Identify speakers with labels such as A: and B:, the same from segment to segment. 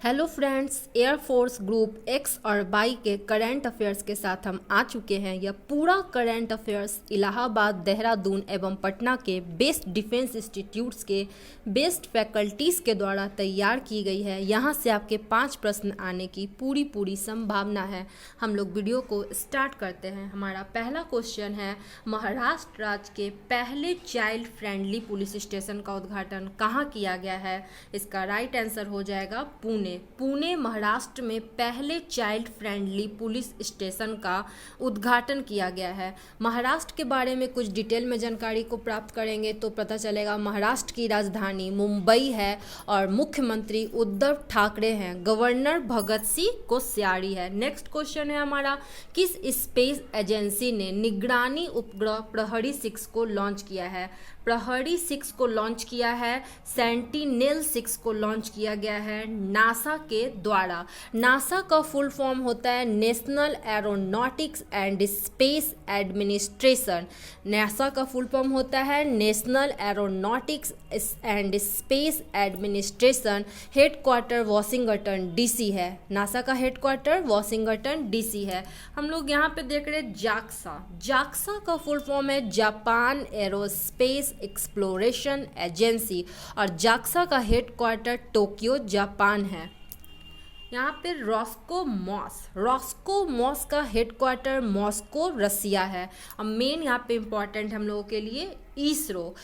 A: Hello friends, air force group x और Y के current affairs के साथ हम आ चुके हैं। यह पूरा करंट अफेयर्स इलाहाबाद, देहरादून एवं पटना के बेस्ट डिफेंस इंस्टीट्यूट्स के बेस्ट फैकल्टीज़ के द्वारा तैयार की गई है। यहाँ से आपके 5 प्रश्न आने की पूरी संभावना है। हम लोग वीडियो को स्टार्ट करते हैं। हमारा पहला क्वेश्चन है, महाराष्ट्र राज्य के पहले चाइल्ड फ्रेंडली पुलिस स्टेशन का उद्घाटन कहाँ किया गया है? इसका राइट आंसर हो जाएगा पुणे। पुणे महाराष्ट्र में पहले चाइल्ड फ्रेंडली पुलिस स्टेशन का उद्घाटन किया गया है। महाराष्ट्र के बारे में कुछ डिटेल में जानकारी को प्राप्त करेंगे तो पता चलेगा महाराष्ट्र की राजधानी मुंबई है और मुख्यमंत्री उद्धव ठाकरे हैं। गवर्नर भगत सिंह कोश्यारी है। नेक्स्ट क्वेश्चन है हमारा, किस स्पेस एजेंसी ने निगरानी उपग्रह प्रहरी 6 को लॉन्च किया है? प्रहरी 6 को लॉन्च किया है, सेंटिनेल 6 को लॉन्च किया गया है नासा के द्वारा। नासा का फुल फॉर्म होता है national aeronautics and space administration. NASA का फुल फॉर्म होता है national aeronautics and space administration. Headquarter Washington DC है। नासा का हेडक्वार्टर वॉशिंगटन डीसी है। हम लोग यहाँ पे देख रहे हैं जाक्सा। जाक्सा का फुल फॉर्म है जापान एरोस्पेस एक्सप्लोरेशन एजेंसी और जाक्सा का हेडक्वार्टर टोक्यो जापान है। यहाँ पे रॉस्कोमॉस का हेडक्वार्टर मॉस्को रसिया है। अब मेन यहाँ पे इम्पॉर्टेंट हम लोगों के लिए इसरो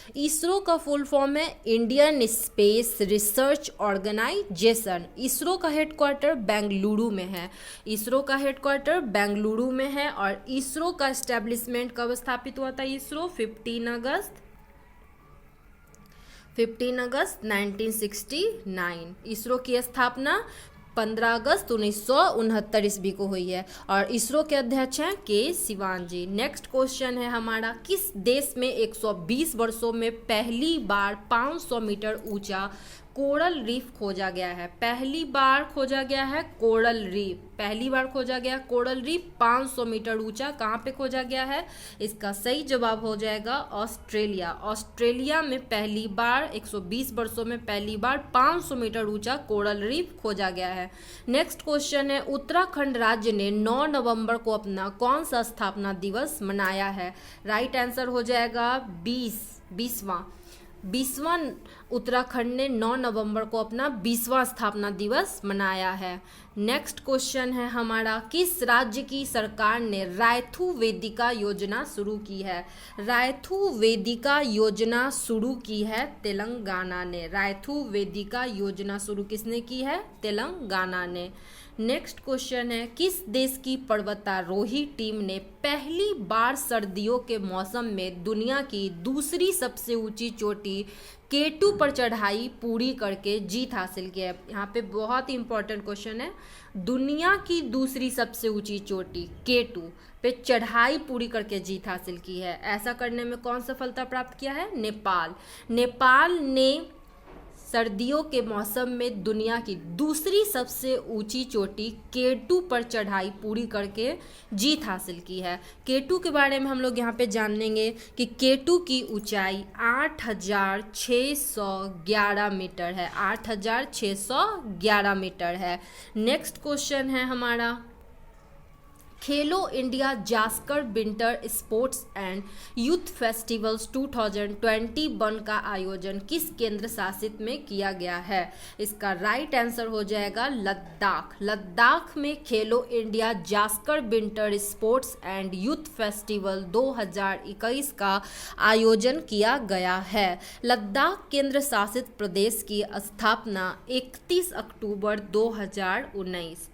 A: का फुल फॉर्म है Indian space research organisation. ISRO का हेडक्वार्टर बेंगलुरु में है। इसरो का हेडक्वार्टर बेंगलुरु में है और इसरो का एस्टेब्लिशमेंट कब स्थापित हुआ था? इसरो 15 अगस्त 1969। इसरो की स्थापना 15 अगस्त 1969 ईस्वी को हुई है और इसरो के अध्यक्ष हैं के सिवान जी। नेक्स्ट क्वेश्चन है हमारा, किस देश में 120 वर्षों में पहली बार 500 मीटर ऊंचा कोरल रीफ खोजा गया है? पहली बार खोजा गया है कोरल रीफ। पहली बार खोजा गया कोरल रीफ 500 मीटर ऊंचा। कहाँ पे खोजा गया है? इसका सही जवाब हो जाएगा ऑस्ट्रेलिया। ऑस्ट्रेलिया में पहली बार 120 वर्षों में पहली बार 500 मीटर ऊंचा कोरल रीफ खोजा गया है। नेक्स्ट क्वेश्चन है, उत्तराखंड राज्य ने 9 नवंबर को अपना कौन सा स्थापना दिवस मनाया है? राइट आंसर हो जाएगा 20वां। उत्तराखंड ने 9 नवंबर को अपना 20वां स्थापना दिवस मनाया है। नेक्स्ट क्वेश्चन है हमारा, किस राज्य की सरकार ने रायथू वेदिका योजना शुरू की है? रायथू वेदिका योजना शुरू की है तेलंगाना ने। रायथू वेदिका योजना शुरू किसने की है? तेलंगाना ने। नेक्स्ट क्वेश्चन है, किस देश की पर्वतारोही टीम ने पहली बार सर्दियों के मौसम में दुनिया की दूसरी सबसे ऊंची चोटी K2 पर चढ़ाई पूरी करके जीत हासिल की है? यहाँ पे बहुत ही इंपॉर्टेंट क्वेश्चन है। दुनिया की दूसरी सबसे ऊंची चोटी K2 पे चढ़ाई पूरी करके जीत हासिल की है। ऐसा करने में कौन सफलता प्राप्त किया है? नेपाल ने सर्दियों के मौसम में दुनिया की दूसरी सबसे ऊंची चोटी K2 पर चढ़ाई पूरी करके जीत हासिल की है। K2 के बारे में हम लोग यहाँ पे जानेंगे कि K2 की ऊंचाई 8611 मीटर है। 8611 मीटर है। नेक्स्ट क्वेश्चन है हमारा, खेलो India Zanskar winter sports and youth festivals 2021 का आयोजन किस केंद्र शासित में किया गया है? इसका राइट आंसर हो जाएगा लद्दाख। लद्दाख में खेलो India Zanskar winter sports and youth festival 2021 का आयोजन किया गया है। लद्दाख केंद्र शासित प्रदेश की स्थापना 31 अक्टूबर 2019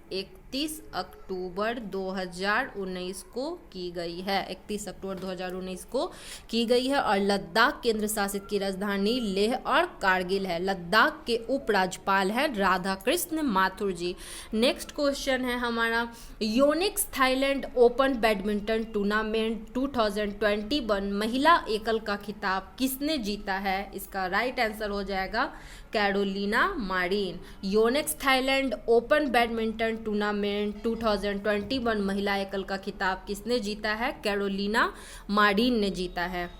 A: को की गई है। 31 अक्टूबर 2019 को की गई है और लद्दाख केंद्र शासित की राजधानी लेह और कारगिल है। लद्दाख के उपराज्यपाल हैं राधा कृष्ण माथुर जी। नेक्स्ट क्वेश्चन है हमारा, Yonex Thailand open badminton tournament 2021 महिला एकल का खिताब किसने जीता है? इसका राइट आंसर हो जाएगा Carolina Marin. Yonex Thailand open badminton tournament 2021 महिला एकल का खिताब किसने जीता है? कैरोलिना मारिन ने जीता है।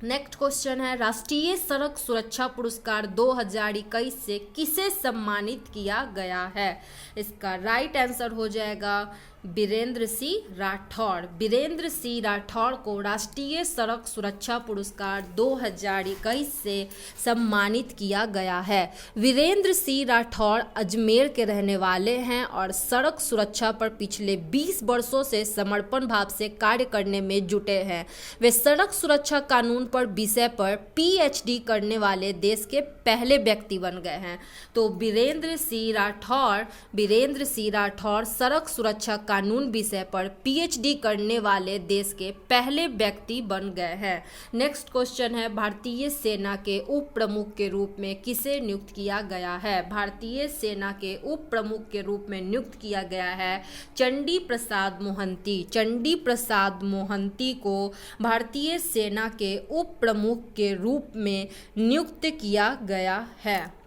A: नेक्स्ट क्वेश्चन है, राष्ट्रीय सड़क सुरक्षा पुरस्कार 2021 से किसे सम्मानित किया गया है? इसका राइट आंसर हो जाएगा बीरेंद्र सिंह राठौड़। बीरेंद्र सिंह राठौड़ को राष्ट्रीय सड़क सुरक्षा पुरस्कार 2021 से सम्मानित किया गया है। वीरेंद्र सिंह राठौड़ अजमेर के रहने वाले हैं और सड़क सुरक्षा पर पिछले 20 वर्षों से समर्पण भाव से कार्य करने में जुटे हैं। वे सड़क सुरक्षा कानून पर विषय पर पीएचडी करने वाले देश के पहले व्यक्ति बन गए हैं। तो बीरेंद्र सिंह राठौड़ सड़क सुरक्षा कानून विषय पर पीएचडी करने वाले देश के पहले व्यक्ति बन गए हैं। नेक्स्ट क्वेश्चन है, भारतीय सेना के उप प्रमुख के रूप में किसे नियुक्त किया गया है? भारतीय सेना के उप प्रमुख के रूप में नियुक्त किया गया है चंडी प्रसाद मोहंती। चंडी प्रसाद मोहंती को भारतीय सेना के उप प्रमुख के रूप में नियुक्त किया गया है।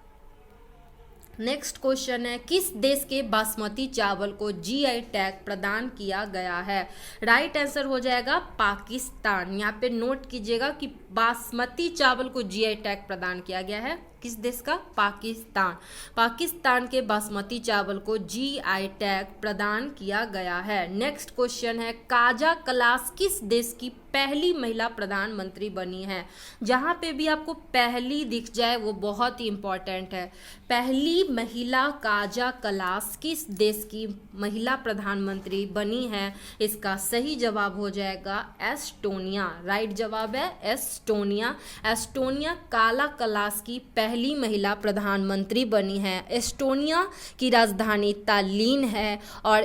A: नेक्स्ट क्वेश्चन है, किस देश के बासमती चावल को जीआई टैग प्रदान किया गया है? राइट आंसर हो जाएगा पाकिस्तान। यहाँ पे नोट कीजिएगा कि बासमती चावल को जीआई टैग प्रदान किया गया है किस देश का? पाकिस्तान। पाकिस्तान के बासमती चावल को जीआई टैग प्रदान किया गया है। नेक्स्ट क्वेश्चन है, काजा कलास किस देश की पहली महिला प्रधानमंत्री बनी है? जहाँ पे भी आपको पहली दिख जाए वो बहुत ही इंपॉर्टेंट है। पहली महिला काजा कलास किस देश की महिला प्रधानमंत्री बनी है? इसका सही जवाब हो जाएगा एस्टोनिया। राइट जवाब है एस्टोनिया। एस्टोनिया काला कलास की पहली महिला प्रधानमंत्री बनी है। एस्टोनिया की राजधानी तालिन है और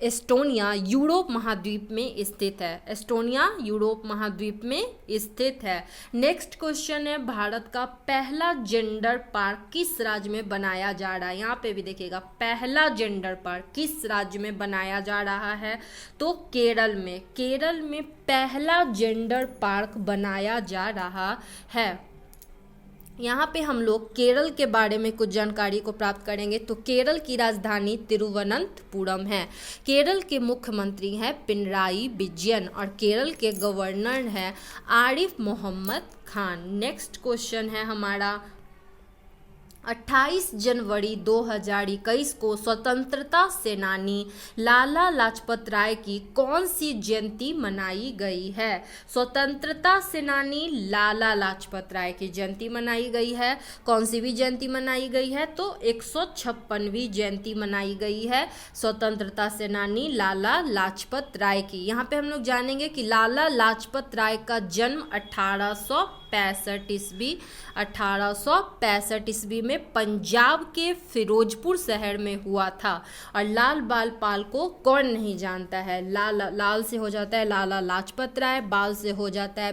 A: एस्टोनिया यूरोप महाद्वीप में स्थित है। एस्टोनिया यूरोप महाद्वीप में स्थित है। नेक्स्ट क्वेश्चन है, भारत का पहला जेंडर पार्क किस राज्य में बनाया जा रहा है? यहाँ पे भी देखिएगा पहला जेंडर पार्क किस राज्य में बनाया जा रहा है? तो केरल में। केरल में पहला जेंडर पार्क बनाया जा रहा है। यहाँ पे हम लोग केरल के बारे में कुछ जानकारी को प्राप्त करेंगे। तो केरल की राजधानी तिरुवनंतपुरम है। केरल के मुख्यमंत्री हैं पिनराई विजयन और केरल के गवर्नर हैं आरिफ मोहम्मद खान। नेक्स्ट क्वेश्चन है हमारा, 28 जनवरी 2021 को स्वतंत्रता सेनानी लाला लाजपत राय की कौन सी जयंती मनाई गई है? स्वतंत्रता सेनानी लाला लाजपत राय की जयंती मनाई गई है। कौन सी भी जयंती मनाई गई है? तो 156वीं जयंती मनाई गई है स्वतंत्रता सेनानी लाला लाजपत राय की। यहाँ पे हम लोग जानेंगे कि लाला लाजपत राय का जन्म 1865 ईस्वी में पंजाब के फिरोजपुर शहर में हुआ था। और लाल बाल पाल को कौन नहीं जानता है? लाल से हो जाता है लाला लाजपत राय, बाल से हो जाता है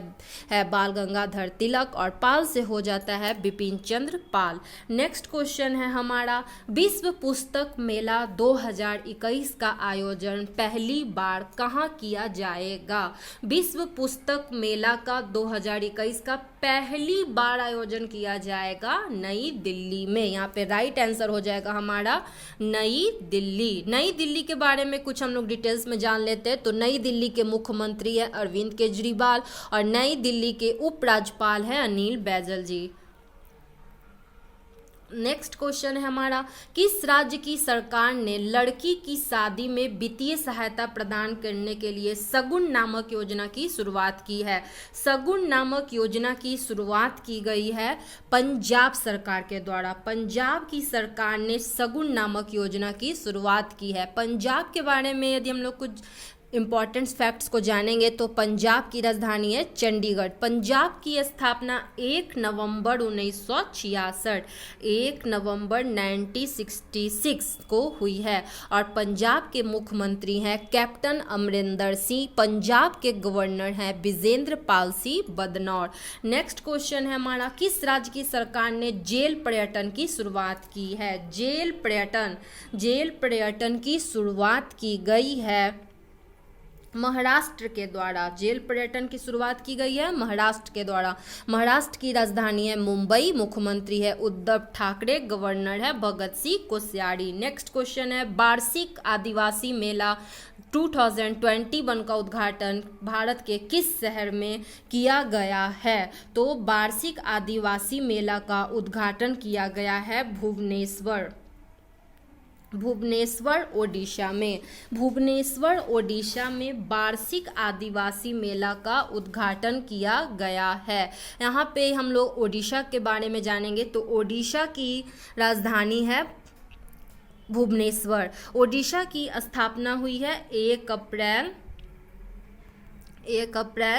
A: बाल गंगाधर तिलक और पाल से हो जाता है बिपिन चंद्र पाल। नेक्स्ट क्वेश्चन है हमारा, विश्व पुस्तक मेला 2021 का आयोजन पहली बार कहाँ किया जाएगा? विश्व पुस्तक मेला का 2021 का पहली बार आयोजन किया जाएगा नई दिल्ली में। यहाँ पे राइट आंसर हो जाएगा हमारा नई दिल्ली। नई दिल्ली के बारे में कुछ हम लोग डिटेल्स में जान लेते हैं। तो नई दिल्ली के मुख्यमंत्री है अरविंद केजरीवाल और नई दिल्ली के उपराज्यपाल हैं अनिल बैजल जी। नेक्स्ट क्वेश्चन है हमारा, किस राज्य की सरकार ने लड़की की शादी में वित्तीय सहायता प्रदान करने के लिए सगुन नामक योजना की शुरुआत की है? सगुन नामक योजना की शुरुआत की गई है पंजाब सरकार के द्वारा। पंजाब की सरकार ने सगुन नामक योजना की शुरुआत की है। पंजाब के बारे में यदि हम लोग कुछ इम्पॉर्टेंट फैक्ट्स को जानेंगे तो पंजाब की राजधानी है चंडीगढ़। पंजाब की स्थापना 1 नवंबर 1966 1 नवंबर 1966 को हुई है और पंजाब के मुख्यमंत्री हैं कैप्टन अमरिंदर सिंह। पंजाब के गवर्नर हैं विजेंद्र पाल सिंह बदनौर। नेक्स्ट क्वेश्चन है हमारा, किस राज्य की सरकार ने जेल पर्यटन की शुरुआत की है? जेल पर्यटन की शुरुआत की गई है महाराष्ट्र के द्वारा जेल पर्यटन की शुरुआत की गई है महाराष्ट्र के द्वारा। महाराष्ट्र की राजधानी है मुंबई, मुख्यमंत्री है उद्धव ठाकरे, गवर्नर है भगत सिंह कोश्यारी। नेक्स्ट क्वेश्चन है वार्षिक आदिवासी मेला 2021 का उद्घाटन भारत के किस शहर में किया गया है? तो वार्षिक आदिवासी मेला का उद्घाटन किया गया है भुवनेश्वर ओडिशा में। भुवनेश्वर ओडिशा में वार्षिक आदिवासी मेला का उद्घाटन किया गया है। यहाँ पे हम लोग ओडिशा के बारे में जानेंगे। तो ओडिशा की राजधानी है भुवनेश्वर। ओडिशा की स्थापना हुई है 1 अप्रैल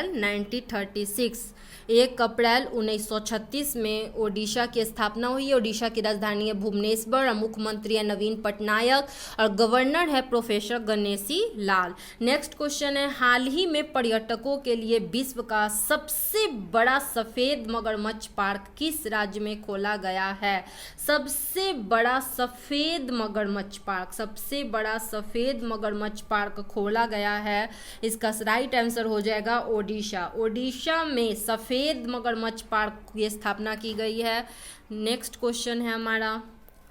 A: 1936। 1 अप्रैल 1936 में ओडिशा की स्थापना हुई है। ओडिशा की राजधानी है भुवनेश्वर और मुख्यमंत्री है नवीन पटनायक और गवर्नर है professor Ganeshi Lal. Next question है हाल ही में पर्यटकों के लिए विश्व का सबसे बड़ा सफ़ेद मगरमच्छ पार्क किस राज्य में खोला गया है? सबसे बड़ा सफ़ेद मगरमच्छ पार्क खोला गया है। इसका राइट आंसर हो जाएगा ओडिशा। ओडिशा में सफ़ेद मगरमच्छ पार्क की स्थापना की गई है। नेक्स्ट क्वेश्चन है हमारा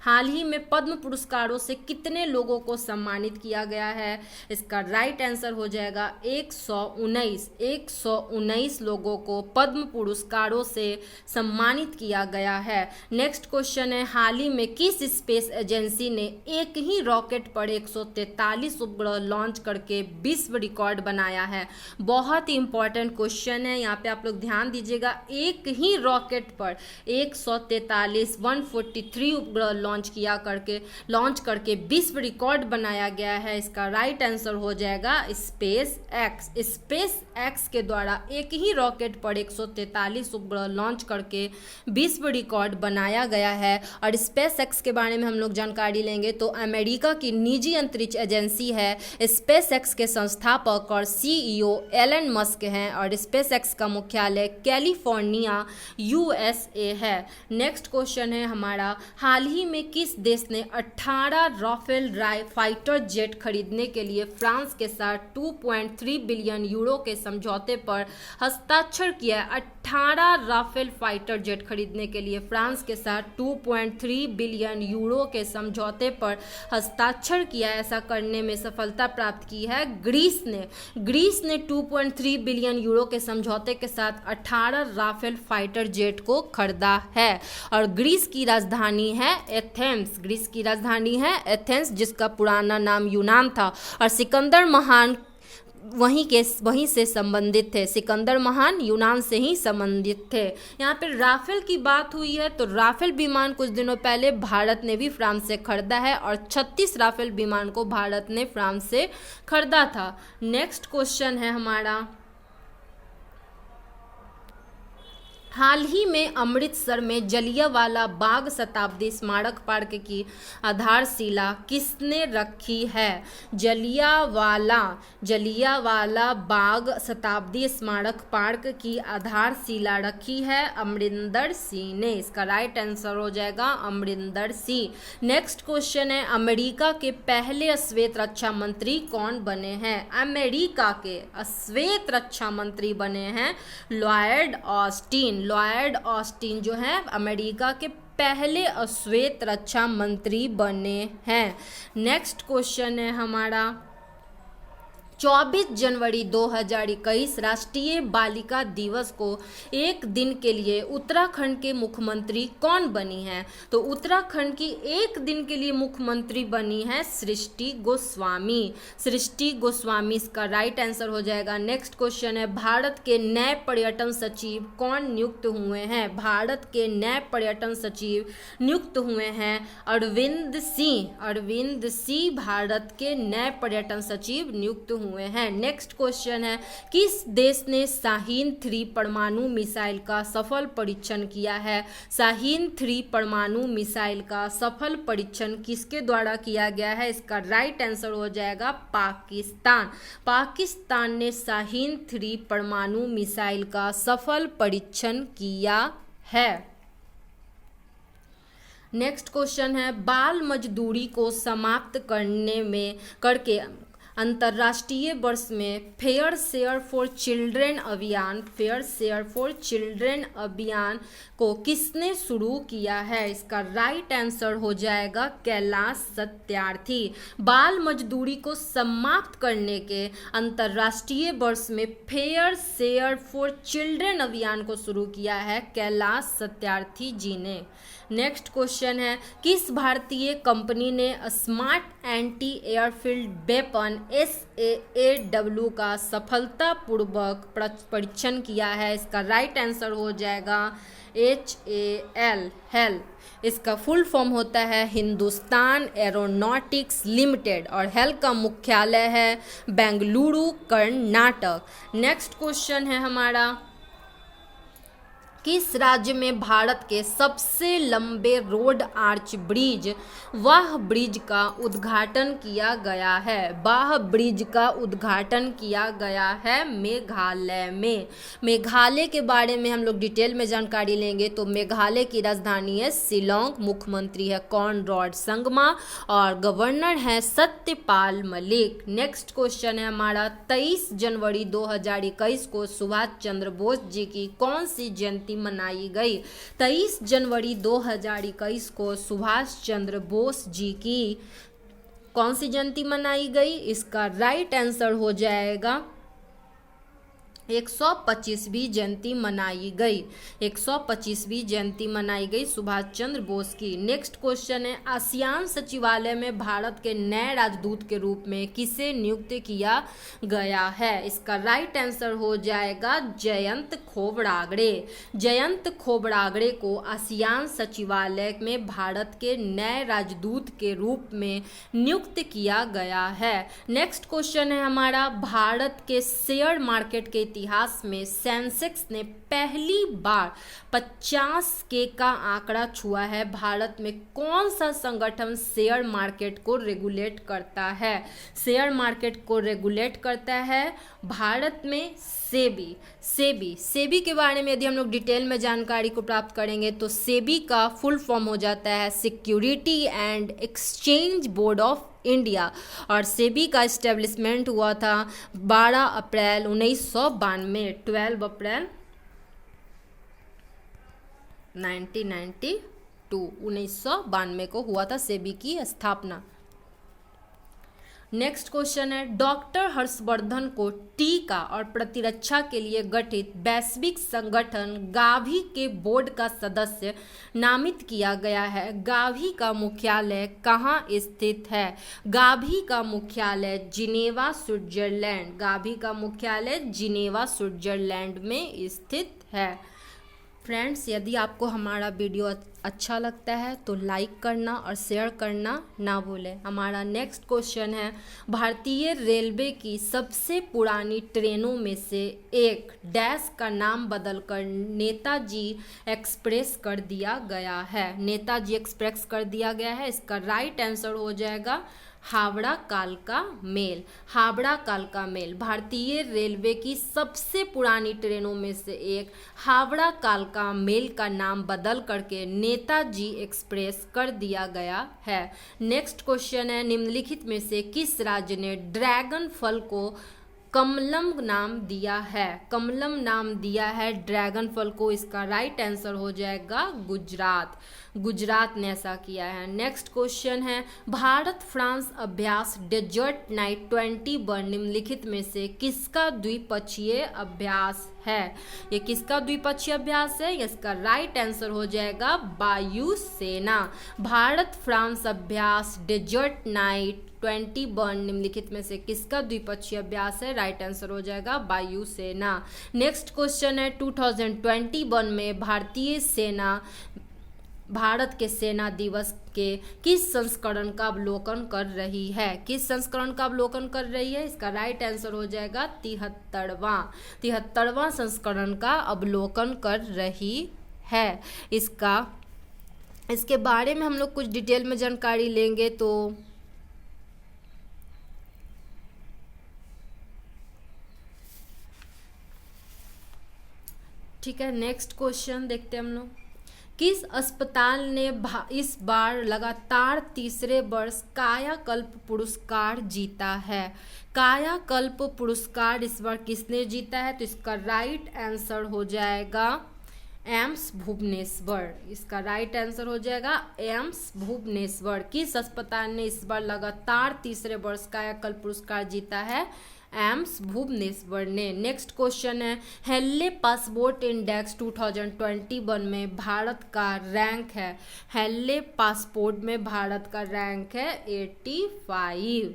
A: हाल ही में पद्म पुरस्कारों से कितने लोगों को सम्मानित किया गया है? इसका राइट आंसर हो जाएगा 119 लोगों को पद्म पुरस्कारों से सम्मानित किया गया है। नेक्स्ट क्वेश्चन है हाल ही में किस स्पेस एजेंसी ने एक ही रॉकेट पर 143 उपग्रह लॉन्च करके विश्व रिकॉर्ड बनाया है? बहुत ही इंपॉर्टेंट क्वेश्चन है, यहाँ पे आप लोग ध्यान दीजिएगा। एक ही रॉकेट पर 143 उपग्रह लॉन्च करके विश्व रिकॉर्ड बनाया गया है। इसका राइट आंसर हो जाएगा स्पेस एक्स के द्वारा एक ही रॉकेट पर 143 उपग्रह लॉन्च करके विश्व रिकॉर्ड बनाया गया है। और स्पेस एक्स के बारे में हम लोग जानकारी लेंगे तो अमेरिका की निजी अंतरिक्ष एजेंसी है। स्पेस एक्स के संस्थापक और CEO एलन मस्क हैं और स्पेस एक्स का मुख्यालय कैलिफोर्निया USA है। नेक्स्ट क्वेश्चन है हमारा हाल ही में किस देश ने 18 राफेल फाइटर जेट खरीदने के लिए फ्रांस के साथ 2.3 बिलियन यूरो के समझौते पर हस्ताक्षर किया है? 18 राफेल फाइटर जेट खरीदने के लिए फ्रांस के साथ 2.3 बिलियन यूरो के समझौते पर हस्ताक्षर किया है। ऐसा करने में सफलता प्राप्त की है ग्रीस ने 2.3 बिलियन यूरो के समझौते के साथ 18 राफेल फाइटर जेट को खरीदा है। और ग्रीस की राजधानी है एथेंस, जिसका पुराना नाम यूनान था। और सिकंदर महान वहीं से संबंधित थे। सिकंदर महान यूनान से ही संबंधित थे। यहाँ पे राफेल की बात हुई है तो राफेल विमान कुछ दिनों पहले भारत ने भी फ्रांस से खरीदा है और 36 राफेल विमान को भारत ने फ्रांस से खरीदा था। नेक्स्ट क्वेश्चन है हमारा हाल ही में अमृतसर में जलियांवाला बाग शताब्दी स्मारक पार्क की आधारशिला किसने रखी है? जलियांवाला बाग शताब्दी स्मारक पार्क की आधारशिला रखी है अमरिंदर सिंह ने। इसका राइट आंसर हो जाएगा अमरिंदर सिंह। नेक्स्ट क्वेश्चन है अमेरिका के पहले श्वेत रक्षा मंत्री कौन बने हैं? अमेरिका के श्वेत रक्षा मंत्री बने हैं लॉयड ऑस्टिन जो है अमेरिका के पहले श्वेत रक्षा मंत्री बने हैं। नेक्स्ट क्वेश्चन है हमारा 24 जनवरी 2021 राष्ट्रीय बालिका दिवस को एक दिन के लिए उत्तराखंड के मुख्यमंत्री कौन बनी हैं? तो उत्तराखंड की एक दिन के लिए मुख्यमंत्री बनी है सृष्टि गोस्वामी। इसका राइट आंसर हो जाएगा। नेक्स्ट क्वेश्चन है भारत के नए पर्यटन सचिव कौन नियुक्त हुए हैं? भारत के नए पर्यटन सचिव नियुक्त हुए हैं अरविंद सिंह भारत के नए पर्यटन सचिव नियुक्त हुए हैं। नेक्स्ट क्वेश्चन है किस देश ने शाहीन 3 परमाणु मिसाइल का सफल परीक्षण किया है? शाहीन 3 परमाणु मिसाइल का सफल परीक्षण किसके द्वारा किया गया है? इसका राइट आंसर हो जाएगा पाकिस्तान ने शाहीन 3 परमाणु मिसाइल का सफल परीक्षण किया है। नेक्स्ट क्वेश्चन है बाल मजदूरी को समाप्त करके अंतर्राष्ट्रीय वर्ष में फेयर शेयर फॉर चिल्ड्रेन अभियान, फेयर शेयर फॉर चिल्ड्रेन अभियान को किसने शुरू किया है? इसका राइट आंसर हो जाएगा कैलाश सत्यार्थी। बाल मजदूरी को समाप्त करने के अंतर्राष्ट्रीय वर्ष में फेयर शेयर फॉर चिल्ड्रेन अभियान को शुरू किया है कैलाश सत्यार्थी जी ने। नेक्स्ट क्वेश्चन है, किस भारतीय कंपनी ने smart anti airfield weapon SAAW का सफलतापूर्वक परीक्षण किया है? इसका राइट आंसर हो जाएगा HAL। इसका फुल फॉर्म होता है हिंदुस्तान एरोनॉटिक्स लिमिटेड और हेल का मुख्यालय है बेंगलुरु, कर्नाटक। नेक्स्ट क्वेश्चन है हमारा, किस राज्य में भारत के सबसे लंबे रोड आर्च ब्रिज वाह ब्रिज का उद्घाटन किया गया है? वाह ब्रिज का उद्घाटन किया गया है मेघालय में। मेघालय के बारे में हम लोग डिटेल में जानकारी लेंगे तो मेघालय की राजधानी है शिलोंग, मुख्यमंत्री है कॉनरैड संगमा और गवर्नर है सत्यपाल मलिक। नेक्स्ट क्वेश्चन है हमारा, 23 जनवरी 2021 को सुभाष चंद्र बोस जी की कौन सी जयंती मनाई गई? 23 जनवरी 2021 को सुभाष चंद्र बोस जी की कौन सी जयंती मनाई गई? इसका राइट आंसर हो जाएगा 125वीं जयंती मनाई गई। 125वीं जयंती मनाई गई सुभाष चंद्र बोस की। नेक्स्ट क्वेश्चन है, आसियान सचिवालय में भारत के नए राजदूत के रूप में किसे नियुक्त किया गया है? इसका राइट आंसर हो जाएगा जयंत खोबरागड़े। जयंत खोबरागड़े को आसियान सचिवालय में भारत के नए राजदूत के रूप में नियुक्त किया गया है। नेक्स्ट क्वेश्चन है हमारा, भारत के शेयर मार्केट के इतिहास में सेंसेक्स ने पहली बार 50K का आंकड़ा छुआ है। भारत में कौन सा संगठन शेयर मार्केट को रेगुलेट करता है? शेयर मार्केट को रेगुलेट करता है भारत में सेबी के बारे में यदि हम लोग डिटेल में जानकारी को प्राप्त करेंगे तो सेबी का फुल फॉर्म हो जाता है security and exchange board of India और सेबी का इस्टेब्लिशमेंट हुआ था 12 अप्रैल 1992, 12 अप्रैल 1992 को हुआ था सेबी की स्थापना। नेक्स्ट क्वेश्चन है, डॉक्टर हर्षवर्धन को टीका और प्रतिरक्षा के लिए गठित वैश्विक संगठन गावी के बोर्ड का सदस्य नामित किया गया है। गावी का मुख्यालय कहाँ स्थित है? गावी का मुख्यालय जिनेवा, स्विट्जरलैंड। गावी का मुख्यालय जिनेवा, स्विट्जरलैंड में स्थित है। फ्रेंड्स, यदि आपको हमारा वीडियो अच्छा लगता है तो लाइक करना और शेयर करना ना भूलें। हमारा नेक्स्ट क्वेश्चन है, भारतीय रेलवे की सबसे पुरानी ट्रेनों में से एक डैश का नाम बदलकर नेताजी एक्सप्रेस कर दिया गया है। नेताजी एक्सप्रेस कर दिया गया है। इसका राइट आंसर हो जाएगा हावड़ा कालका मेल। हावड़ा कालका मेल भारतीय रेलवे की सबसे पुरानी ट्रेनों में से एक हावड़ा कालका मेल का नाम बदल करके नेताजी एक्सप्रेस कर दिया गया है। नेक्स्ट क्वेश्चन है, निम्नलिखित में से किस राज्य ने ड्रैगन फल को कमलम नाम दिया है? कमलम नाम दिया है ड्रैगन फल को। इसका राइट आंसर हो जाएगा गुजरात। गुजरात ने ऐसा किया है। नेक्स्ट क्वेश्चन है, भारत फ्रांस अभ्यास डेजर्ट नाइट 21 निम्नलिखित में से किसका द्विपक्षीय अभ्यास है? ये किसका द्विपक्षीय अभ्यास है? इसका राइट आंसर हो जाएगा वायुसेना। भारत फ्रांस अभ्यास डेजर्ट नाइट 21 निम्नलिखित में से किसका द्विपक्षीय अभ्यास है? राइट आंसर हो जाएगा वायुसेना। नेक्स्ट क्वेश्चन है, 2021 में भारत के सेना दिवस के किस संस्करण का अवलोकन कर रही है? किस संस्करण का अवलोकन कर रही है? इसका राइट आंसर हो जाएगा 73वां संस्करण का अवलोकन कर रही है। इसके बारे में हम लोग कुछ डिटेल में जानकारी लेंगे तो ठीक है। नेक्स्ट क्वेश्चन देखते हैं हम लोग, किस अस्पताल ने इस बार लगातार तीसरे वर्ष कायाकल्प पुरस्कार जीता है? कायाकल्प पुरस्कार इस बार किसने जीता है? तो इसका राइट आंसर हो जाएगा एम्स भुवनेश्वर। इसका राइट आंसर हो जाएगा एम्स भुवनेश्वर। किस अस्पताल ने इस बार लगातार तीसरे वर्ष कायाकल्प पुरस्कार जीता है? एम्स भुवनेश्वर ने। नेक्स्ट क्वेश्चन है, हेल्ले पासपोर्ट इंडेक्स 2021 में भारत का रैंक है। हेल्ले पासपोर्ट में भारत का रैंक है 85।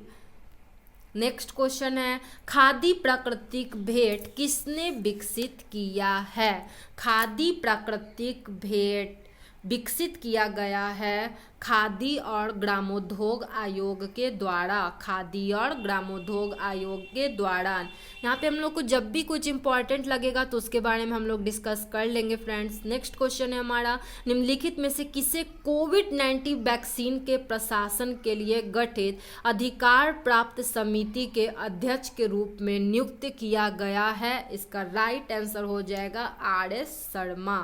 A: नेक्स्ट क्वेश्चन है, खादी प्राकृतिक भेंट किसने विकसित किया है? खादी प्राकृतिक भेंट विकसित किया गया है खादी और ग्रामोद्योग आयोग के द्वारा। खादी और ग्रामोद्योग आयोग के द्वारा। यहाँ पे हम लोग को जब भी कुछ इंपॉर्टेंट लगेगा तो उसके बारे में हम लोग डिस्कस कर लेंगे फ्रेंड्स। नेक्स्ट क्वेश्चन है हमारा, निम्नलिखित में से किसे कोविड-19 वैक्सीन के प्रशासन के लिए गठित अधिकार प्राप्त समिति के अध्यक्ष के रूप में नियुक्त किया गया है? इसका राइट आंसर हो जाएगा RS शर्मा।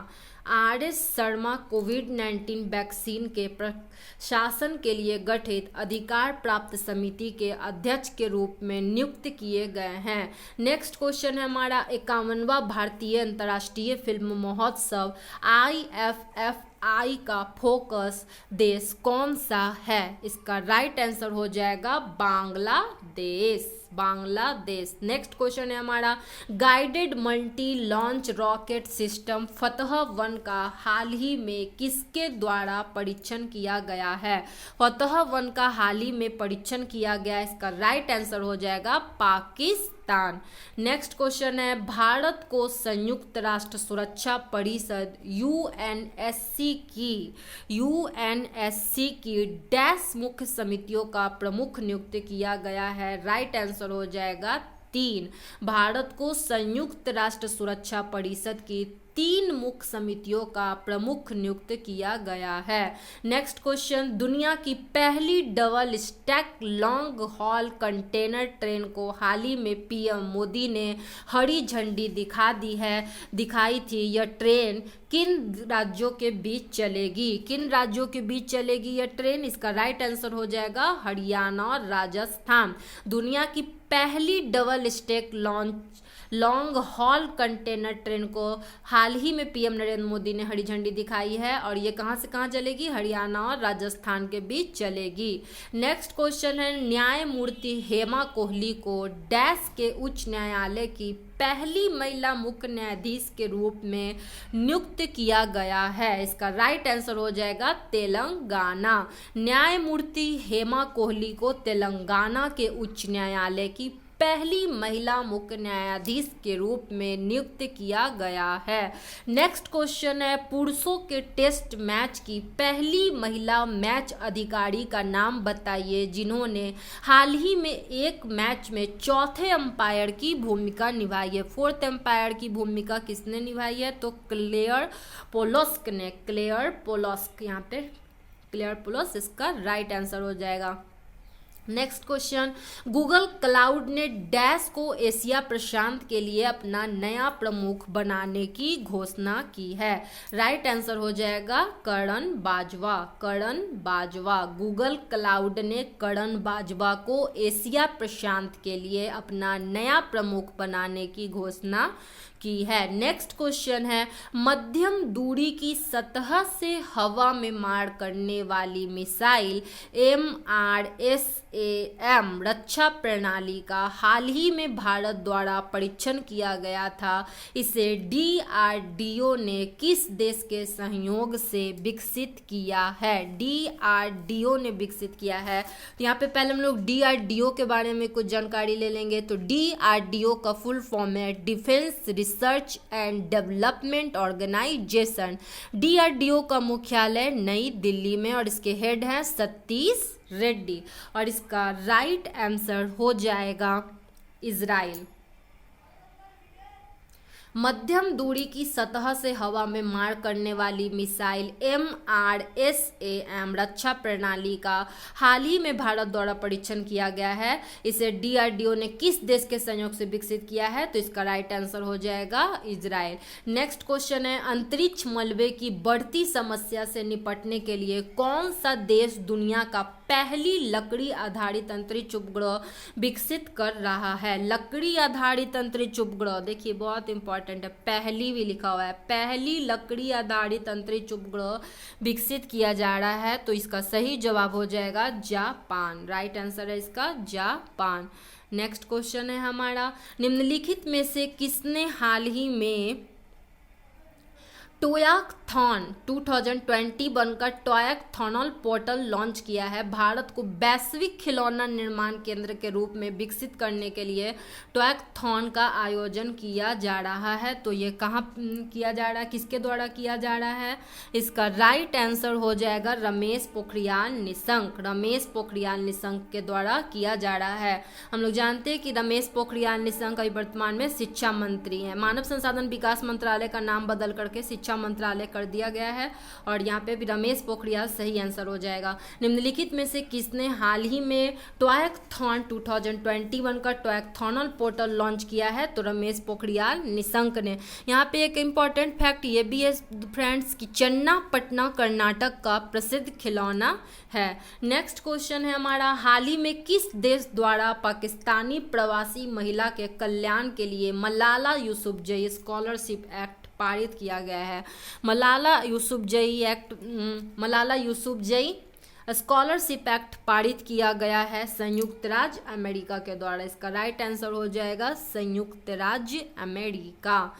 A: RS शर्मा कोविड-19 वैक्सीन के प्रशासन के लिए गठित अधिकार प्राप्त समिति के अध्यक्ष के रूप में नियुक्त किए गए हैं। नेक्स्ट क्वेश्चन है हमारा, 51वां भारतीय अंतर्राष्ट्रीय फिल्म महोत्सव IFFI का फोकस देश कौन सा है? इसका राइट आंसर हो जाएगा बांग्लादेश। बांग्लादेश। नेक्स्ट क्वेश्चन है हमारा, guided multi launch rocket system Fatah one का हाल ही में किसके द्वारा परीक्षण किया गया है? फतह-1 का हाल ही में परीक्षण किया गया, इसका राइट आंसर हो जाएगा पाकिस्तान। नेक्स्ट क्वेश्चन है, भारत को संयुक्त राष्ट्र सुरक्षा परिषद यूएनएससी की डैश मुख्य समितियों का प्रमुख नियुक्त किया गया है? राइट आंसर हो जाएगा 3। भारत को संयुक्त राष्ट्र सुरक्षा परिषद की 3 मुख्य समितियों का प्रमुख नियुक्त किया गया है। नेक्स्ट क्वेश्चन, दुनिया की पहली double stack long haul container train को हाल ही में PM मोदी ने हरी झंडी दिखाई थी। यह ट्रेन किन राज्यों के बीच चलेगी? किन राज्यों के बीच चलेगी यह ट्रेन? इसका राइट आंसर हो जाएगा हरियाणा और राजस्थान। दुनिया की पहली double stack long haul container train को हाल ही में PM नरेंद्र मोदी ने हरी झंडी दिखाई है और ये कहाँ से कहाँ चलेगी? हरियाणा और राजस्थान के बीच चलेगी। नेक्स्ट क्वेश्चन है, न्यायमूर्ति हेमा कोहली को डैश के उच्च न्यायालय की पहली महिला मुख्य न्यायाधीश के रूप में नियुक्त किया गया है? इसका राइट आंसर हो जाएगा तेलंगाना। न्यायमूर्ति हेमा कोहली को तेलंगाना के उच्च न्यायालय की पहली महिला मुख्य न्यायाधीश के रूप में नियुक्त किया गया है। नेक्स्ट क्वेश्चन है, पुरुषों के टेस्ट मैच की पहली महिला मैच अधिकारी का नाम बताइए जिन्होंने हाल ही में एक मैच में चौथे अंपायर की भूमिका निभाई है। 4th अंपायर की भूमिका किसने निभाई है? तो क्लेयर पोलोस्क ने। क्लेयर पोलोस्क, यहाँ पे क्लेयर पोलोस्क इसका राइट आंसर हो जाएगा। नेक्स्ट क्वेश्चन, गूगल क्लाउड ने डैश को एशिया प्रशांत के लिए अपना नया प्रमुख बनाने की घोषणा की है? राइट आंसर हो जाएगा करण बाजवा। करण बाजवा। गूगल क्लाउड ने करण बाजवा को एशिया प्रशांत के लिए अपना नया प्रमुख बनाने की घोषणा की है। नेक्स्ट क्वेश्चन है, मध्यम दूरी की सतह से हवा में मार करने वाली मिसाइल MRSAM रक्षा प्रणाली का हाल ही में भारत द्वारा परीक्षण किया गया था। इसे DRDO ने किस देश के सहयोग से विकसित किया है? DRDO ने विकसित किया है। तो यहाँ पे पहले हम लोग DRDO के बारे में कुछ जानकारी ले लेंगे। तो DRDO का फुल फॉर्म है defence research and development organisation. DRDO का मुख्यालय नई दिल्ली में और इसके हेड हैं सतीश रेड्डी और इसका राइट आंसर हो जाएगा इजराइल। मध्यम दूरी की सतह से हवा में मार करने वाली मिसाइल MRSAM रक्षा प्रणाली का हाल ही में भारत द्वारा परीक्षण किया गया है। इसे DRDO ने किस देश के सहयोग से विकसित किया है? तो इसका राइट आंसर हो जाएगा इजराइल। नेक्स्ट क्वेश्चन है, अंतरिक्ष मलबे की बढ़ती समस्या से निपटने के लिए कौन सा देश दुनिया का पहली लकड़ी आधारित अंतरिक्ष उपग्रह विकसित कर रहा है? लकड़ी आधारित अंतरिक्ष उपग्रह, देखिए बहुत इंपॉर्टेंट है, पहली भी लिखा हुआ है, पहली लकड़ी आधारित अंतरिक्ष उपग्रह विकसित किया जा रहा है। तो इसका सही जवाब हो जाएगा जापान। राइट आंसर है इसका जापान। नेक्स्ट क्वेश्चन है हमारा, निम्नलिखित में से किसने हाल ही में टोयाकथॉन 2020 बनकर टोयाकथॉनल पोर्टल लॉन्च किया है? भारत को वैश्विक खिलौना निर्माण केंद्र के रूप में विकसित करने के लिए टोयाकथॉन का आयोजन किया जा रहा है। तो ये कहाँ किया जा रहा है, किसके द्वारा किया जा रहा है? इसका राइट आंसर हो जाएगा रमेश पोखरियाल निशंक। रमेश पोखरियाल निशंक के द्वारा किया जा रहा है। हम लोग जानते हैं कि रमेश पोखरियाल निशंक अभी वर्तमान में शिक्षा मंत्री हैं। मानव संसाधन विकास मंत्रालय का नाम बदल करके शिक्षा मंत्रालय कर दिया गया है और यहाँ पे भी रमेश पोखरियाल सही आंसर हो जाएगा। निम्नलिखित में से किसने हाल ही में टोयाकथॉन 2021 का टोयाकथॉनल पोर्टल लॉन्च किया है? तो रमेश पोखरियाल निशंक ने। यहाँ पे एक इम्पॉर्टेंट फैक्ट ये भी है फ्रेंड्स कि चन्नापटना कर्नाटक का प्रसिद्ध खिलौना है। नेक्स्ट क्वेश्चन है हमारा, हाल ही में किस देश द्वारा पाकिस्तानी प्रवासी महिला के कल्याण के लिए मलाला यूसुफजई स्कॉलरशिप एक्ट पारित किया गया है? मलाला यूसुफजई स्कॉलरशिप एक्ट पारित किया गया है संयुक्त राज्य अमेरिका के द्वारा। इसका राइट आंसर हो जाएगा संयुक्त राज्य अमेरिका।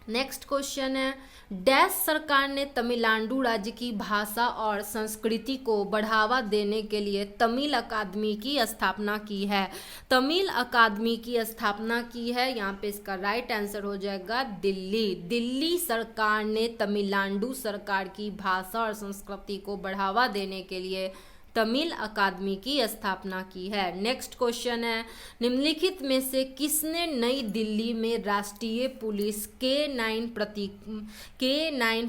A: नेक्स्ट क्वेश्चन है, डैश सरकार ने तमिलनाडु राज्य की भाषा और संस्कृति को बढ़ावा देने के लिए तमिल अकादमी की स्थापना की है? तमिल अकादमी की स्थापना की है, यहाँ पे इसका राइट आंसर हो जाएगा दिल्ली। दिल्ली सरकार ने तमिलनाडु सरकार की भाषा और संस्कृति को बढ़ावा देने के लिए तमिल अकादमी की स्थापना की है। नेक्स्ट क्वेश्चन है, निम्नलिखित में से किसने नई दिल्ली में राष्ट्रीय पुलिस K9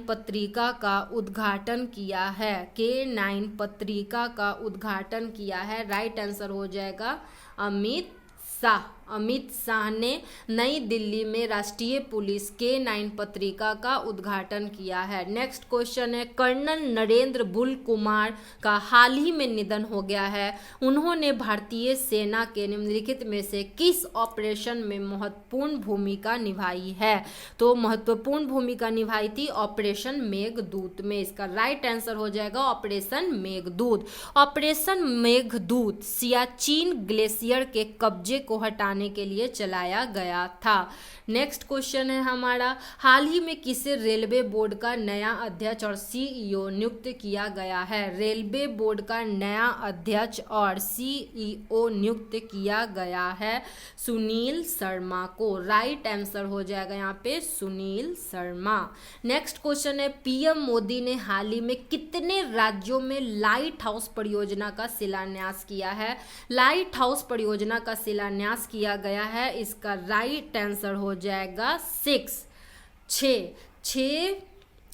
A: पत्रिका का उद्घाटन किया है? K9 पत्रिका का उद्घाटन किया है, राइट आंसर हो जाएगा अमित शाह। अमित शाह ने नई दिल्ली में राष्ट्रीय पुलिस K9 पत्रिका का उद्घाटन किया है। नेक्स्ट क्वेश्चन है, कर्नल नरेंद्र बुल कुमार का हाल ही में निधन हो गया है। उन्होंने भारतीय सेना के निम्नलिखित में से किस ऑपरेशन में महत्वपूर्ण भूमिका निभाई है? तो महत्वपूर्ण भूमिका निभाई थी ऑपरेशन मेघदूत में। इसका राइट आंसर हो जाएगा operation Meghdoot. Operation Meghdoot Siachen glacier के कब्जे को हटाने के लिए चलाया गया था। नेक्स्ट क्वेश्चन है हमारा, हाल ही में किसे रेलवे बोर्ड का नया अध्यक्ष और CEO नियुक्त किया गया है? रेलवे बोर्ड का नया अध्यक्ष और CEO नियुक्त किया गया है सुनील शर्मा को। राइट आंसर हो जाएगा यहाँ पे सुनील शर्मा। नेक्स्ट क्वेश्चन है, PM मोदी ने हाल ही में कितने राज्यों में लाइट हाउस परियोजना का शिलान्यास किया है? लाइट हाउस परियोजना का शिलान्यास किया गया है, इसका राइट आंसर हो जाएगा 6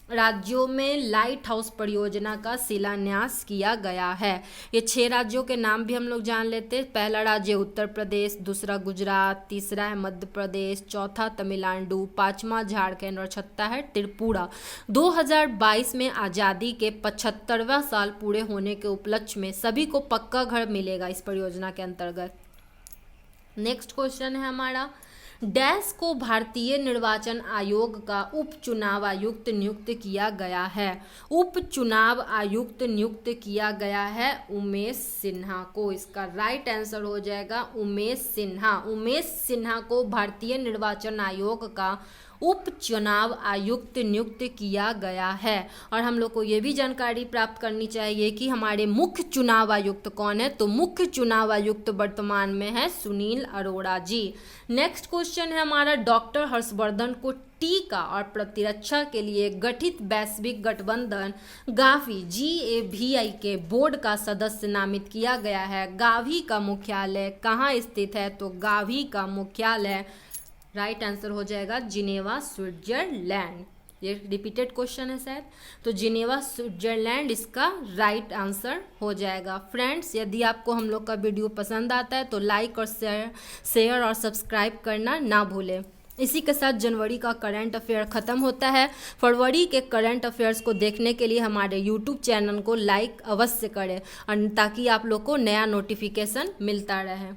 A: राज्यों में लाइट हाउस परियोजना का शिलान्यास किया गया है। ये 6 राज्यों के नाम भी हम लोग जान लेते हैं। पहला राज्य उत्तर प्रदेश, दूसरा गुजरात, तीसरा है मध्य प्रदेश, चौथा तमिलनाडु, पांचवा झारखंड और छठा है त्रिपुरा। 2022 में आज़ादी के 75वां साल पूरे होने के उपलक्ष्य में सभी को पक्का घर मिलेगा इस परियोजना के अंतर्गत। नेक्स्ट क्वेश्चन है हमारा, डैश को भारतीय निर्वाचन आयोग का उप चुनाव आयुक्त नियुक्त किया गया है? उप चुनाव आयुक्त नियुक्त किया गया है उमेश सिन्हा को। इसका राइट आंसर हो जाएगा उमेश सिन्हा। उमेश सिन्हा को भारतीय निर्वाचन आयोग का उप चुनाव आयुक्त नियुक्त किया गया है। और हम लोग को ये भी जानकारी प्राप्त करनी चाहिए कि हमारे मुख्य चुनाव आयुक्त कौन है? तो मुख्य चुनाव आयुक्त वर्तमान में है सुनील अरोड़ा जी। नेक्स्ट क्वेश्चन है हमारा, डॉक्टर हर्षवर्धन को टीका और प्रतिरक्षा के लिए गठित वैश्विक गठबंधन गावी GAVI के बोर्ड का सदस्य नामित किया गया है। गावी का मुख्यालय कहाँ स्थित है? तो गावी का मुख्यालय राइट आंसर हो जाएगा जिनेवा स्विट्जरलैंड। ये रिपीटेड क्वेश्चन है शायद, तो जिनेवा स्विट्जरलैंड इसका राइट आंसर हो जाएगा। फ्रेंड्स, यदि आपको हम लोग का वीडियो पसंद आता है तो लाइक और शेयर और सब्सक्राइब करना ना भूलें। इसी के साथ जनवरी का करंट अफेयर ख़त्म होता है। फरवरी के करंट अफेयर्स को देखने के लिए हमारे यूट्यूब चैनल को लाइक अवश्य करें और ताकि आप लोग को नया नोटिफिकेशन मिलता रहे।